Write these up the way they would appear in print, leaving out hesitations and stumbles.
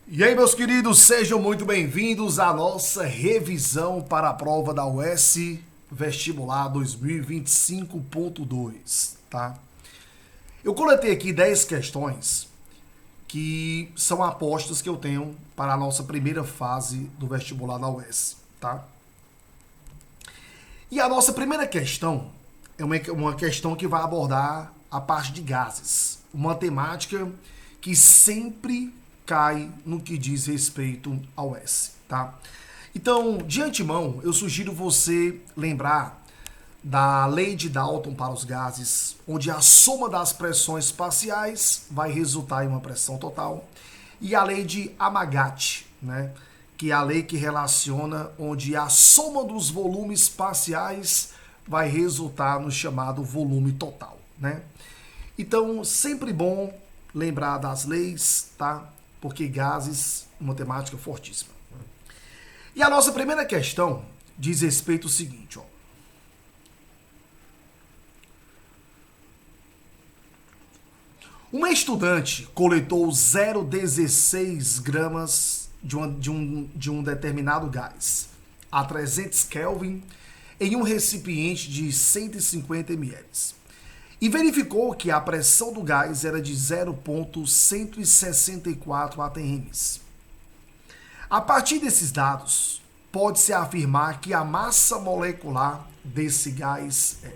E aí, meus queridos, sejam muito bem-vindos à nossa revisão para a prova da UES Vestibular 2025.2, tá? Eu coletei aqui 10 questões que são apostas que eu tenho para a nossa primeira fase do vestibular da UES, tá? E a nossa primeira questão é uma questão que vai abordar a parte de gases, uma temática que sempre cai no que diz respeito ao S, tá? Então, de antemão, eu sugiro você lembrar da lei de Dalton para os gases, onde a soma das pressões parciais vai resultar em uma pressão total, e a lei de Amagat, né? Que é a lei que relaciona onde a soma dos volumes parciais vai resultar no chamado volume total, né? Então, sempre bom lembrar das leis, tá? Porque gases, uma temática fortíssima. E a nossa primeira questão diz respeito ao seguinte, ó. Uma estudante coletou 0,16 gramas de um determinado gás a 300 Kelvin em um recipiente de 150 ml e verificou que a pressão do gás era de 0,164 atm. A partir desses dados, pode-se afirmar que a massa molecular desse gás é.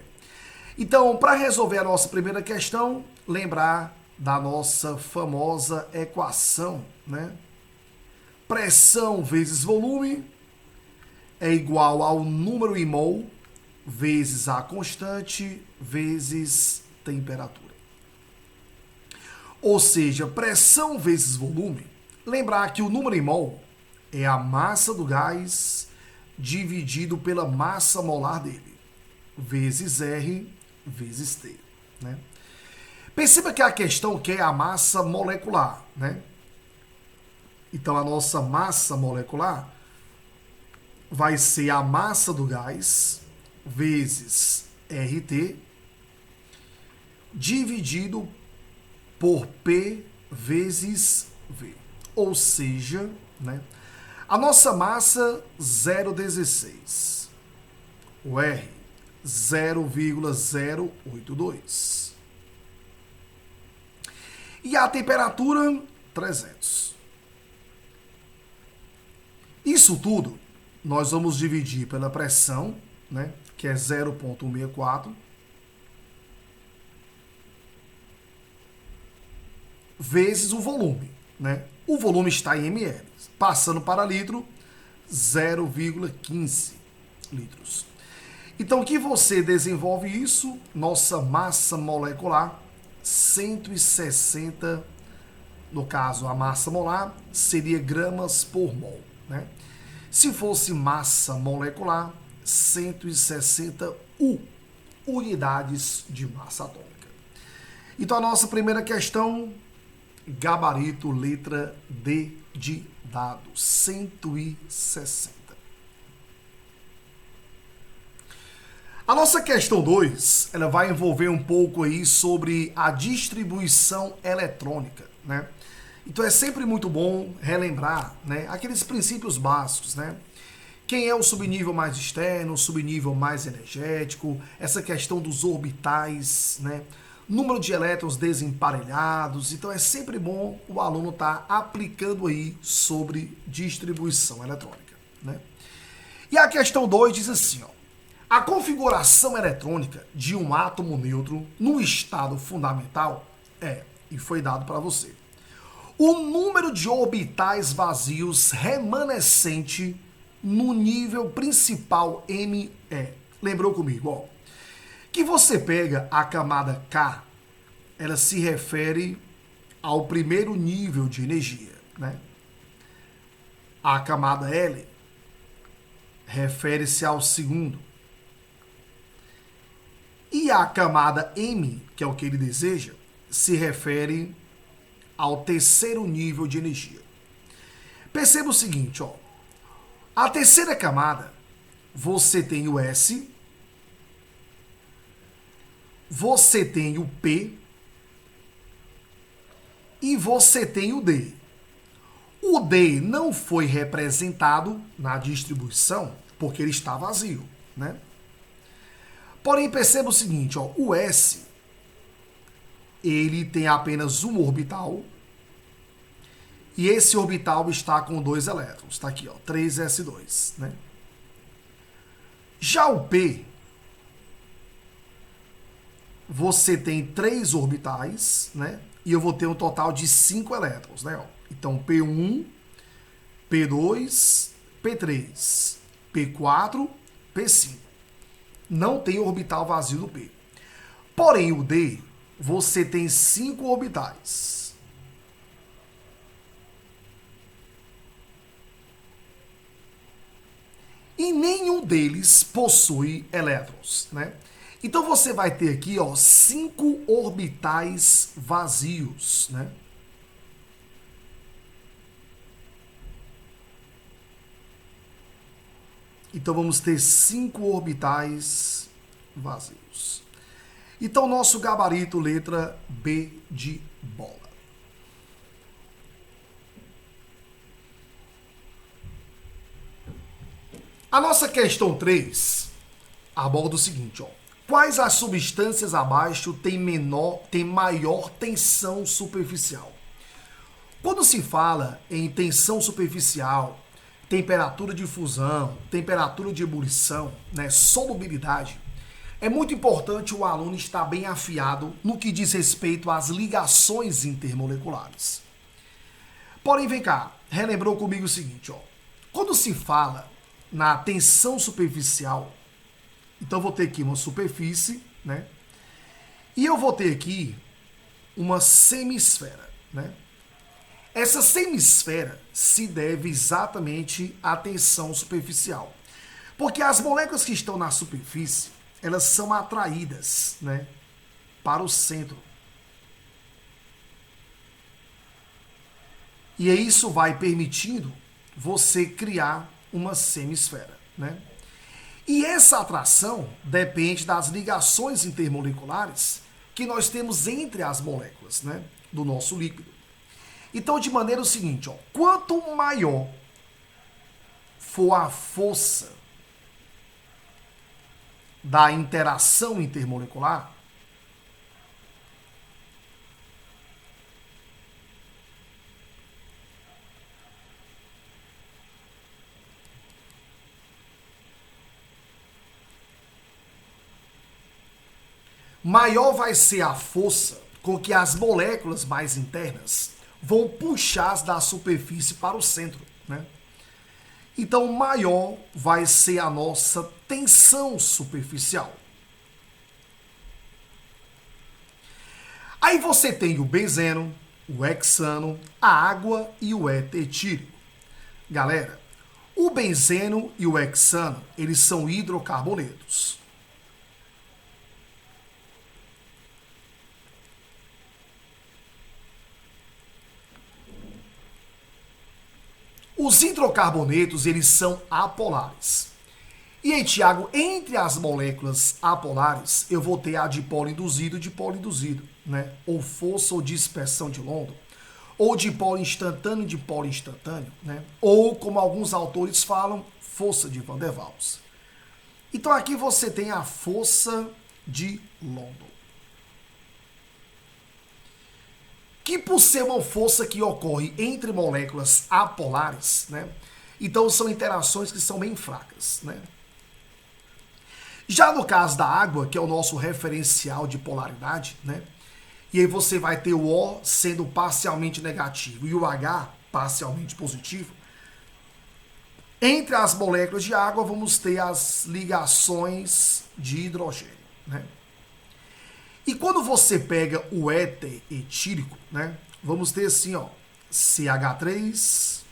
Então, para resolver a nossa primeira questão, lembrar da nossa famosa equação, né? Pressão vezes volume é igual ao número em mol vezes a constante vezes temperatura. Ou seja, pressão vezes volume, lembrar que o número em mol é a massa do gás dividido pela massa molar dele, vezes R vezes T, né? Perceba que a questão quer a massa molecular, né? Então a nossa massa molecular vai ser a massa do gás vezes RT dividido por P vezes V. Ou seja, né, a nossa massa 0,16, o R 0,082 e a temperatura 300. Isso tudo nós vamos dividir pela pressão, né, que é 0,164, vezes o volume, né? O volume está em ml, passando para litro, 0,15 litros. Então, que você desenvolve isso, nossa massa molecular, 160, no caso, a massa molar, seria gramas por mol, né? Se fosse massa molecular, 160 unidades de massa atômica. Então, a nossa primeira questão, gabarito, letra D de dado, 160. A nossa questão 2, ela vai envolver um pouco aí sobre a distribuição eletrônica, né? Então é sempre muito bom relembrar, né, aqueles princípios básicos, né? Quem é o subnível mais externo, o subnível mais energético, essa questão dos orbitais, né? Número de elétrons desemparelhados. Então é sempre bom o aluno estar aplicando aí sobre distribuição eletrônica, né? E a questão 2 diz assim, ó. A configuração eletrônica de um átomo neutro no estado fundamental é, e foi dado para você, o número de orbitais vazios remanescente no nível principal ME. Lembrou comigo, ó? Que você pega a camada K, ela se refere ao primeiro nível de energia, né? A camada L refere-se ao segundo. E a camada M, que é o que ele deseja, se refere ao terceiro nível de energia. Perceba o seguinte, ó. A terceira camada, você tem o S, você tem o P e você tem o D. O O D não foi representado na distribuição porque ele está vazio, né? Porém, perceba o seguinte, ó, o S ele tem apenas um orbital e esse orbital está com 2 elétrons. Está aqui, ó, 3s2, né? Já o P, você tem 3 orbitais, né? E eu vou ter um total de 5 elétrons, né? Então, P1, P2, P3, P4, P5. Não tem orbital vazio do P. Porém, o D, você tem 5 orbitais. E nenhum deles possui elétrons, né? Então você vai ter aqui, ó, 5 orbitais vazios, né? Então vamos ter 5 orbitais vazios. Então nosso gabarito, letra B de bola. A nossa questão 3 aborda o seguinte, ó. Quais as substâncias abaixo têm maior tensão superficial? Quando se fala em tensão superficial, temperatura de fusão, temperatura de ebulição, né, solubilidade, é muito importante o aluno estar bem afiado no que diz respeito às ligações intermoleculares. Porém, vem cá, relembrou comigo o seguinte, ó. Quando se fala na tensão superficial, então eu vou ter aqui uma superfície, né? E eu vou ter aqui uma semisfera, né? Essa semisfera se deve exatamente à tensão superficial. Porque as moléculas que estão na superfície, elas são atraídas, né, para o centro. E isso vai permitindo você criar uma semisfera, né? E essa atração depende das ligações intermoleculares que nós temos entre as moléculas, né, do nosso líquido. Então, de maneira o seguinte, ó, quanto maior for a força da interação intermolecular, maior vai ser a força com que as moléculas mais internas vão puxar da superfície para o centro, né? Então, maior vai ser a nossa tensão superficial. Aí você tem o benzeno, o hexano, a água e o éter etílico. Galera, o benzeno e o hexano, eles são hidrocarbonetos. Os hidrocarbonetos, eles são apolares. E aí, Tiago, entre as moléculas apolares, eu vou ter a dipolo induzido e dipolo induzido, né? Ou força ou dispersão de London, ou dipolo instantâneo e dipolo instantâneo, né? Ou, como alguns autores falam, força de Van der Waals. Então aqui você tem a força de London, que por ser uma força que ocorre entre moléculas apolares, né? Então são interações que são bem fracas, né? Já no caso da água, que é o nosso referencial de polaridade, né? E aí você vai ter o O sendo parcialmente negativo e o H parcialmente positivo. Entre as moléculas de água vamos ter as ligações de hidrogênio, né? E quando você pega o éter etílico, né? Vamos ter assim, ó, CH3,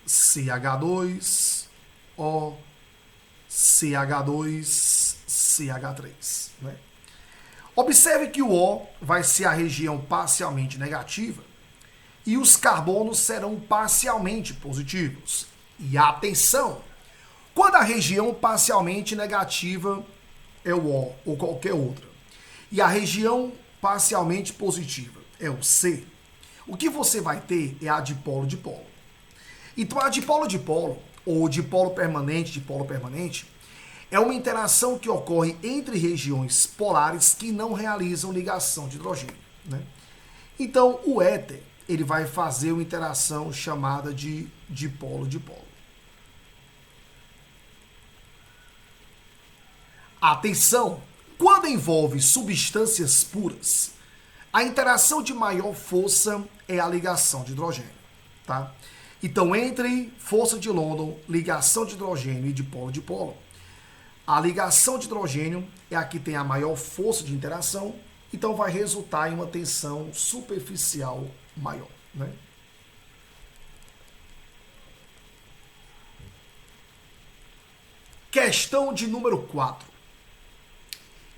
CH2, O, CH2, CH3, né? Observe que o O vai ser a região parcialmente negativa e os carbonos serão parcialmente positivos. E atenção, quando a região parcialmente negativa é o O ou qualquer outra, e a região parcialmente positiva é o C, o que você vai ter é a dipolo-dipolo. Então a dipolo-dipolo, ou dipolo permanente, é uma interação que ocorre entre regiões polares que não realizam ligação de hidrogênio, né? Então o éter, ele vai fazer uma interação chamada de dipolo-dipolo. Atenção! Quando envolve substâncias puras, a interação de maior força é a ligação de hidrogênio, tá? Então, entre força de London, ligação de hidrogênio e dipolo-dipolo, a ligação de hidrogênio é a que tem a maior força de interação, então vai resultar em uma tensão superficial maior, né? Questão de número 4.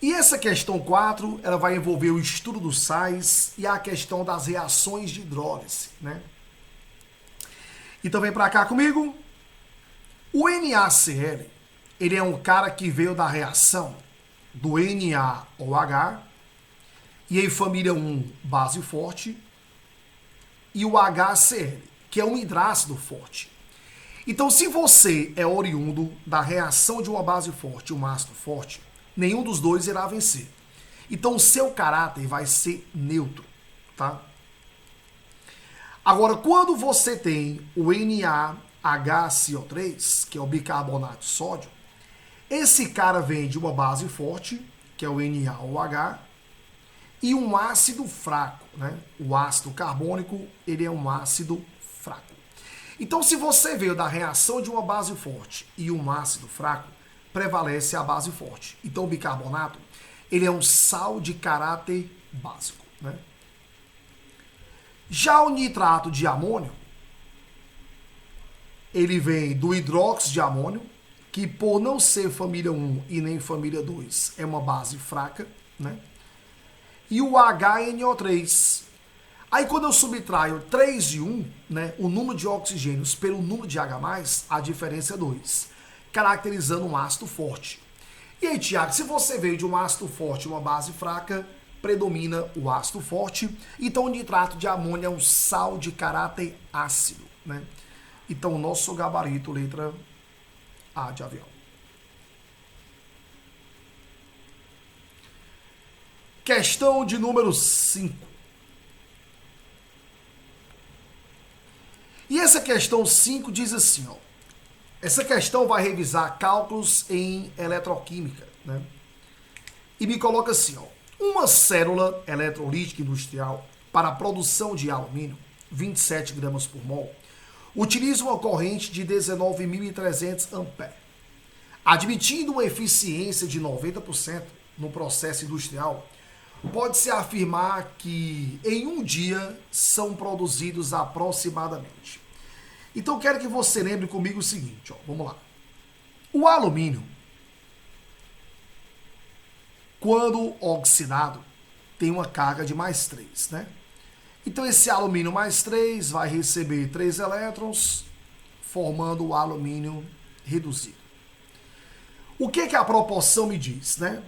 E essa questão 4, ela vai envolver o estudo dos sais e a questão das reações de hidrólise, né? Então vem para cá comigo. O NaCl, ele é um cara que veio da reação do NaOH, e em família 1, base forte, e o HCl, que é um hidrácido forte. Então, se você é oriundo da reação de uma base forte e um ácido forte, nenhum dos dois irá vencer. Então, o seu caráter vai ser neutro, tá? Agora, quando você tem o NaHCO3, que é o bicarbonato de sódio, esse cara vem de uma base forte, que é o NaOH, e um ácido fraco, né? O ácido carbônico, ele é um ácido fraco. Então, se você veio da reação de uma base forte e um ácido fraco, prevalece a base forte. Então, o bicarbonato, ele é um sal de caráter básico, né? Já o nitrato de amônio, ele vem do hidróxido de amônio, que por não ser família 1 e nem família 2, é uma base fraca, né? E o HNO3. Aí quando eu subtraio 3 de 1, né, o número de oxigênios pelo número de H+, a diferença é 2, caracterizando um ácido forte. E aí, Tiago, se você veio de um ácido forte e uma base fraca, predomina o ácido forte. Então o nitrato de amônio é um sal de caráter ácido, né? Então o nosso gabarito, letra A de avião. Questão de número 5. E essa questão 5 diz assim, ó. Essa questão vai revisar cálculos em eletroquímica, né? E me coloca assim, ó. Uma célula eletrolítica industrial para a produção de alumínio, 27 gramas por mol, utiliza uma corrente de 19.300 amperes. Admitindo uma eficiência de 90% no processo industrial, pode-se afirmar que em um dia são produzidos aproximadamente. Então quero que você lembre comigo o seguinte, ó, vamos lá. O alumínio, quando oxidado, tem uma carga de mais 3, né? Então esse alumínio mais 3 vai receber 3 elétrons, formando o alumínio reduzido. O que a proporção me diz, né?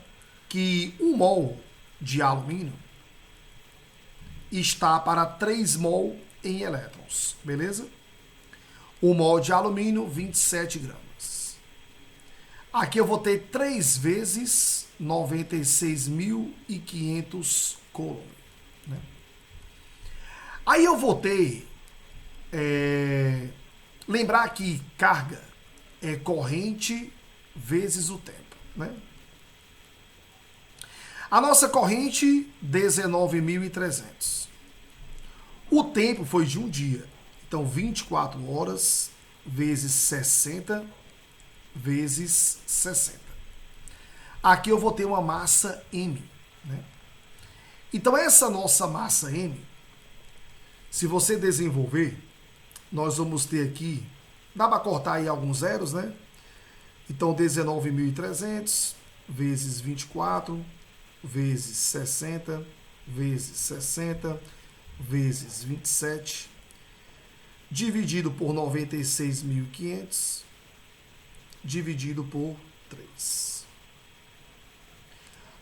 Que 1 mol de alumínio está para 3 mol em elétrons, beleza? 1 mol de alumínio, 27 gramas. Aqui eu vou ter 3 vezes 96.500 coulomb, né? Aí eu vou ter, lembrar que carga é corrente vezes o tempo, né? A nossa corrente, 19.300. O tempo foi de um dia. Então, 24 horas vezes 60 vezes 60. Aqui eu vou ter uma massa M, né? Então, essa nossa massa M, se você desenvolver, nós vamos ter aqui, dá para cortar aí alguns zeros, né? Então, 19.300 vezes 24 vezes 60 vezes 60 vezes 27 dividido por 96.500 dividido por 3.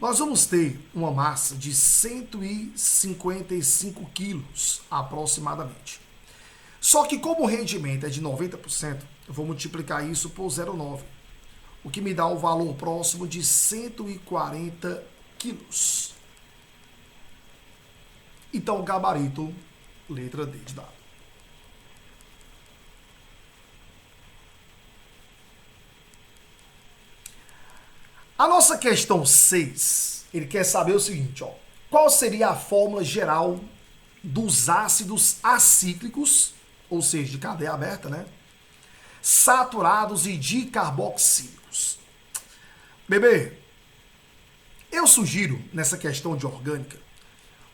Nós vamos ter uma massa de 155 quilos aproximadamente. Só que como o rendimento é de 90%, eu vou multiplicar isso por 0,9, o que me dá o valor próximo de 140 quilos. Então, gabarito, letra D de dado. A nossa questão 6, ele quer saber o seguinte, ó. Qual seria a fórmula geral dos ácidos acíclicos, ou seja, de cadeia aberta, né? Saturados e dicarboxílicos. Bebê, eu sugiro, nessa questão de orgânica,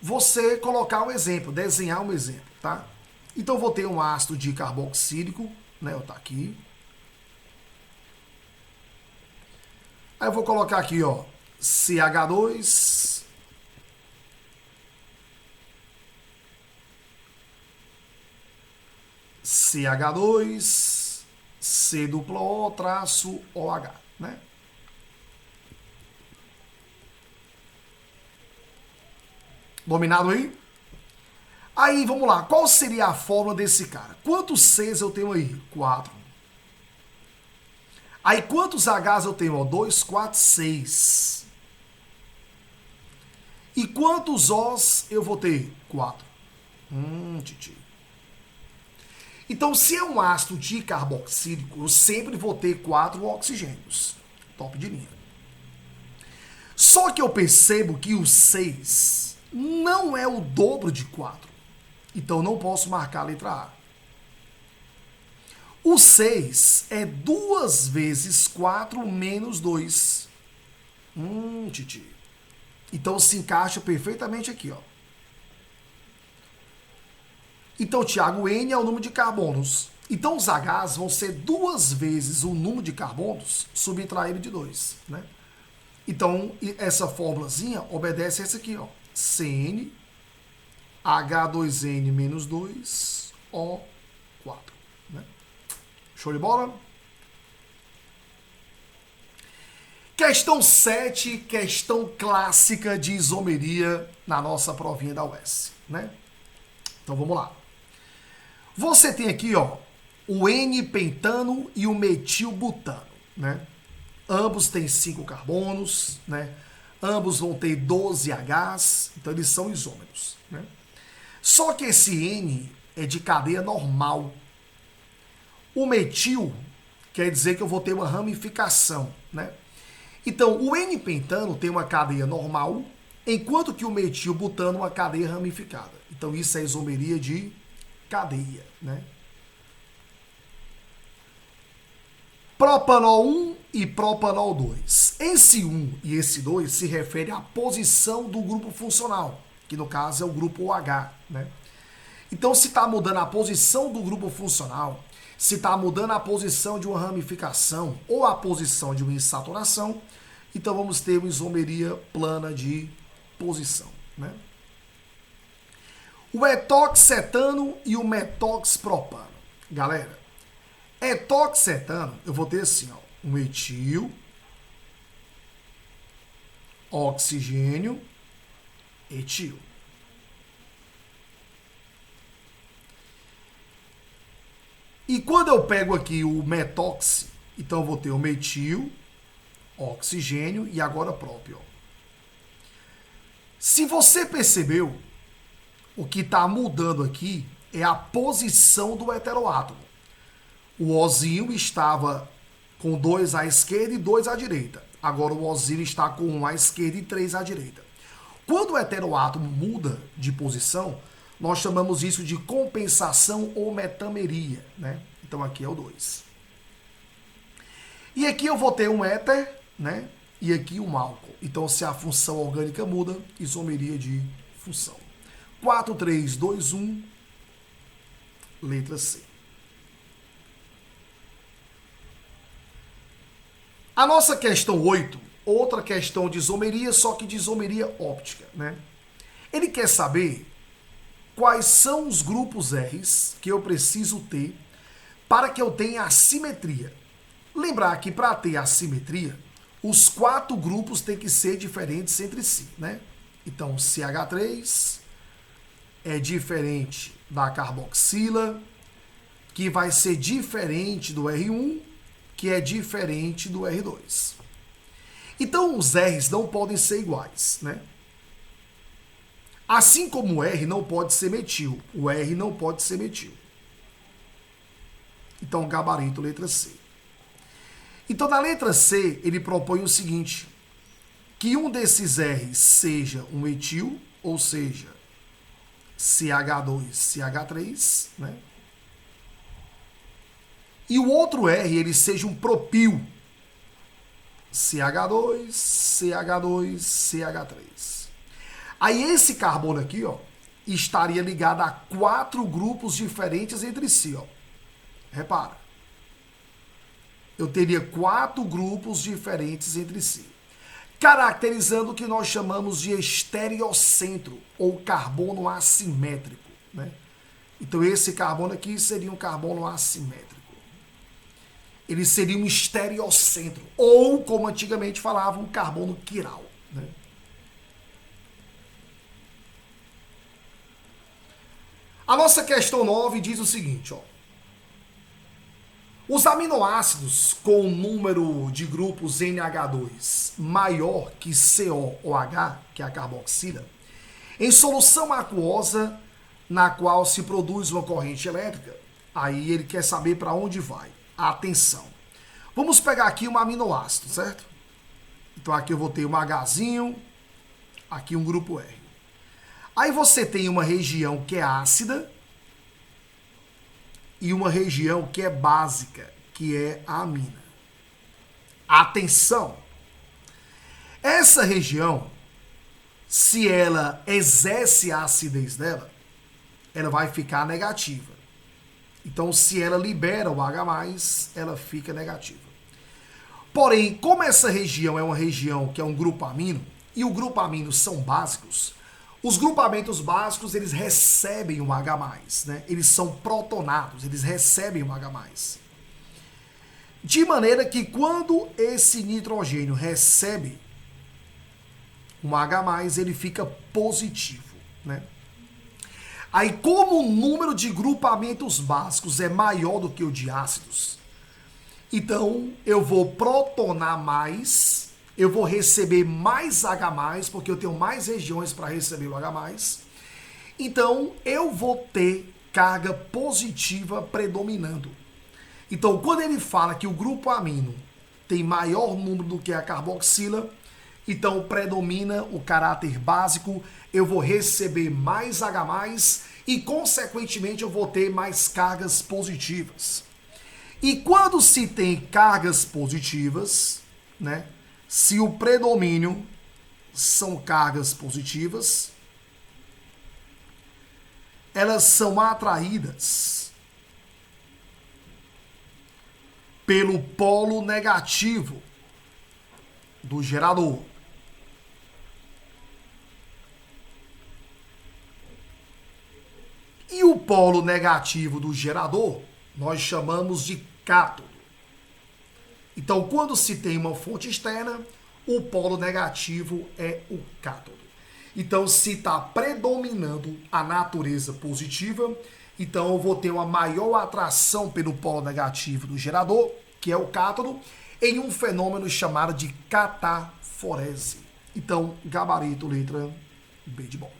você colocar um exemplo, desenhar um exemplo, tá? Então, vou ter um ácido dicarboxílico, né? Tá aqui. Aí eu vou colocar aqui, ó, CH2, CH2, C duplo O traço OH, né? Dominado aí? Aí, vamos lá. Qual seria a fórmula desse cara? Quantos Cs eu tenho aí? 4. Aí, quantos Hs eu tenho? 2, 4, 6. E quantos Os eu vou ter? 4. Titi. Então, se é um ácido dicarboxílico, eu sempre vou ter 4 oxigênios. Top de linha. Só que eu percebo que o 6 não é o dobro de 4. Então, não posso marcar a letra A. O 6 é 2 vezes 4 menos 2. Titi. Então, se encaixa perfeitamente aqui, ó. Então, Tiago, N é o número de carbonos. Então, os Hs vão ser 2 vezes o número de carbonos subtraído de 2, né? Então, essa fórmulazinha obedece a essa aqui, ó. CN, H2N menos 2, O4. Né? Show de bola? Questão 7, questão clássica de isomeria na nossa provinha da UES, né? Então, vamos lá. Você tem aqui, ó, o N-pentano e o metilbutano, né? Ambos têm 5 carbonos, né? Ambos vão ter 12 Hs, então eles são isômeros, né? Só que esse N é de cadeia normal. O metil quer dizer que eu vou ter uma ramificação, né? Então, o N-pentano tem uma cadeia normal, enquanto que o metilbutano uma cadeia ramificada. Então, isso é isomeria de cadeia, né? Propanol 1 e propanol 2. Esse 1 e esse 2 se refere à posição do grupo funcional, que no caso é o grupo OH, né? Então, se está mudando a posição do grupo funcional, se está mudando a posição de uma ramificação ou a posição de uma insaturação, então vamos ter uma isomeria plana de posição, né? O etoxetano e o metoxpropano. Galera, etoxetano, eu vou ter assim, ó, um etil, oxigênio, etil. E quando eu pego aqui o metox, então eu vou ter o metil, oxigênio e agora próprio. Se você percebeu, o que está mudando aqui é a posição do heteroátomo. O ozinho estava com 2 à esquerda e 2 à direita. Agora o ozinho está com 1 à esquerda e 3 à direita. Quando o heteroátomo muda de posição, nós chamamos isso de compensação ou metameria, né? Então aqui é o 2. E aqui eu vou ter um éter, né? E aqui um álcool. Então se a função orgânica muda, isomeria de função. 4, 3, 2, 1, letra C. A nossa questão 8, outra questão de isomeria, só que de isomeria óptica, né? Ele quer saber quais são os grupos R's que eu preciso ter para que eu tenha assimetria. Lembrar que para ter assimetria, os 4 grupos têm que ser diferentes entre si, né? Então, CH3 é diferente da carboxila, que vai ser diferente do R1, que é diferente do R2. Então, os R's não podem ser iguais, né? Assim como o R não pode ser metil, o R não pode ser metil. Então, gabarito, letra C. Então, na letra C, ele propõe o seguinte, que um desses R's seja um etil, ou seja, CH2, CH3, né? E o outro R, ele seja um propil, CH2, CH2, CH3. Aí esse carbono aqui, ó, estaria ligado a 4 grupos diferentes entre si, ó. Repara. Eu teria 4 grupos diferentes entre si, caracterizando o que nós chamamos de estereocentro, ou carbono assimétrico, né? Então esse carbono aqui seria um carbono assimétrico. Ele seria um estereocentro, ou, como antigamente falavam, um carbono quiral, né? A nossa questão 9 diz o seguinte, ó. Os aminoácidos com número de grupos NH2 maior que CO ou H, que é a carboxila, em solução aquosa na qual se produz uma corrente elétrica, aí ele quer saber para onde vai. Atenção. Vamos pegar aqui um aminoácido, certo? Então aqui eu vou ter um Hzinho, aqui um grupo R. Aí você tem uma região que é ácida e uma região que é básica, que é a amina. Atenção! Essa região, se ela exerce a acidez dela, ela vai ficar negativa. Então, se ela libera o H+, ela fica negativa. Porém, como essa região é uma região que é um grupo amino, e o grupo amino são básicos, os grupamentos básicos, eles recebem o H+, né? Eles são protonados, eles recebem o H+. De maneira que quando esse nitrogênio recebe um H+, ele fica positivo, né? Aí, como o número de grupamentos básicos é maior do que o de ácidos, então eu vou protonar mais, eu vou receber mais H+, porque eu tenho mais regiões para receber o H+. Então, eu vou ter carga positiva predominando. Então, quando ele fala que o grupo amino tem maior número do que a carboxila, então predomina o caráter básico, eu vou receber mais H+, e consequentemente eu vou ter mais cargas positivas. E quando se tem cargas positivas, né, se o predomínio são cargas positivas, elas são atraídas pelo polo negativo do gerador. E o polo negativo do gerador nós chamamos de cátodo. Então, quando se tem uma fonte externa, o polo negativo é o cátodo. Então, se está predominando a natureza positiva, então eu vou ter uma maior atração pelo polo negativo do gerador, que é o cátodo, em um fenômeno chamado de cataforese. Então, gabarito, letra B de bom.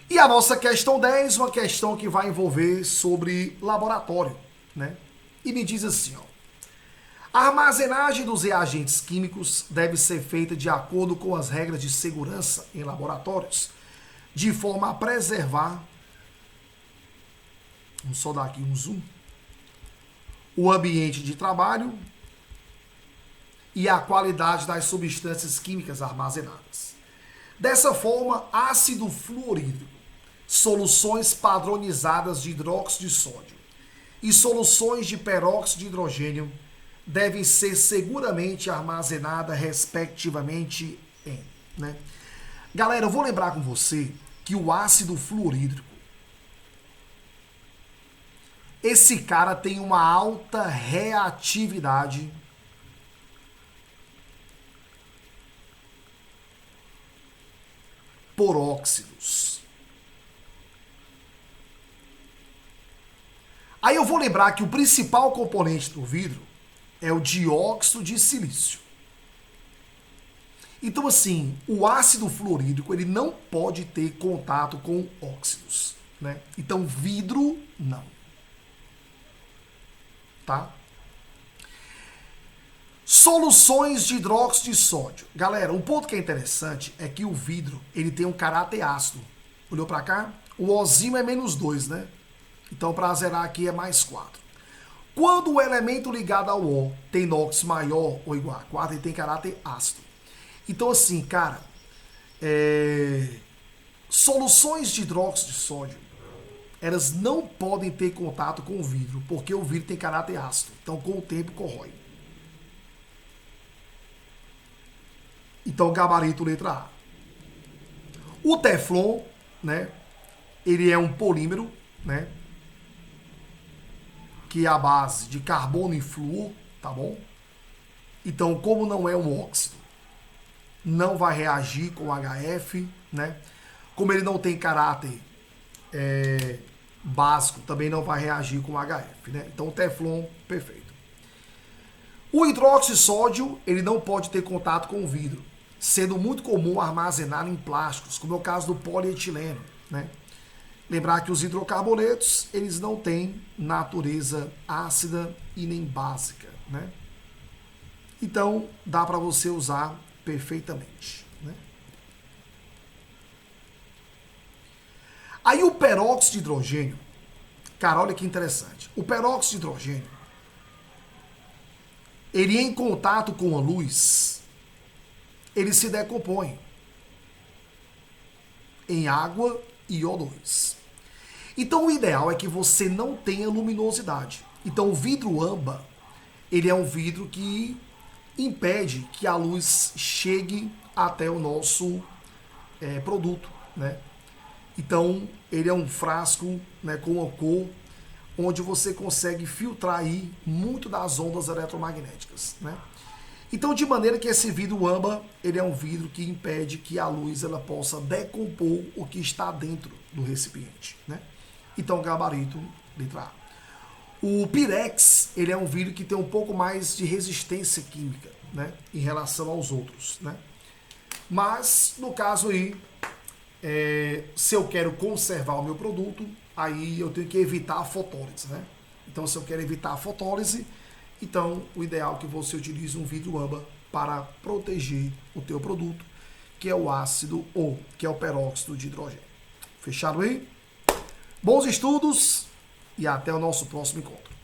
E a nossa questão 10, uma questão que vai envolver sobre laboratório, né? E me diz assim, ó. A armazenagem dos reagentes químicos deve ser feita de acordo com as regras de segurança em laboratórios, de forma a preservar, vamos só dar aqui um zoom, o ambiente de trabalho e a qualidade das substâncias químicas armazenadas. Dessa forma, ácido fluorídrico, soluções padronizadas de hidróxido de sódio e soluções de peróxido de hidrogênio devem ser seguramente armazenadas respectivamente em, né? Galera, eu vou lembrar com você que o ácido fluorídrico, esse cara tem uma alta reatividade por óxidos. Aí eu vou lembrar que o principal componente do vidro é o dióxido de silício. Então, assim, o ácido fluorídrico ele não pode ter contato com óxidos, né? Então, vidro, não. Tá? Soluções de hidróxido de sódio. Galera, um ponto que é interessante é que o vidro ele tem um caráter ácido. Olhou para cá? O Ozinho é -2, né? Então, para zerar aqui é +4. Quando o elemento ligado ao O tem NOx maior ou igual a 4, ele tem caráter ácido. Então, assim, cara, soluções de hidróxido de sódio, elas não podem ter contato com o vidro, porque o vidro tem caráter ácido. Então, com o tempo, corrói. Então, gabarito letra A. O Teflon, né, ele é um polímero, né, que é a base de carbono e flúor, tá bom? Então, como não é um óxido, não vai reagir com o HF, né? Como ele não tem caráter básico, também não vai reagir com o HF, né? Então, o Teflon, perfeito. O hidróxido de sódio, ele não pode ter contato com o vidro, sendo muito comum armazenar em plásticos, como é o caso do polietileno, né? Lembrar que os hidrocarbonetos, eles não têm natureza ácida e nem básica, né? Então, dá para você usar perfeitamente, né? Aí o peróxido de hidrogênio, cara, olha que interessante. O peróxido de hidrogênio, ele em contato com a luz, ele se decompõe em água e O2. Então o ideal é que você não tenha luminosidade. Então o vidro âmbar, ele é um vidro que impede que a luz chegue até o nosso produto, né? Então ele é um frasco, né, com uma cor onde você consegue filtrar aí muito das ondas eletromagnéticas, né? Então, de maneira que esse vidro âmbar, ele é um vidro que impede que a luz ela possa decompor o que está dentro do recipiente, né? Então, gabarito, letra A. O Pirex, ele é um vidro que tem um pouco mais de resistência química, né, em relação aos outros, né? Mas, no caso aí, se eu quero conservar o meu produto, aí eu tenho que evitar a fotólise, né? Então, se eu quero evitar a fotólise, então o ideal é que você utilize um vidro âmbar para proteger o teu produto, que é o ácido ou que é o peróxido de hidrogênio. Fechado aí? Bons estudos e até o nosso próximo encontro.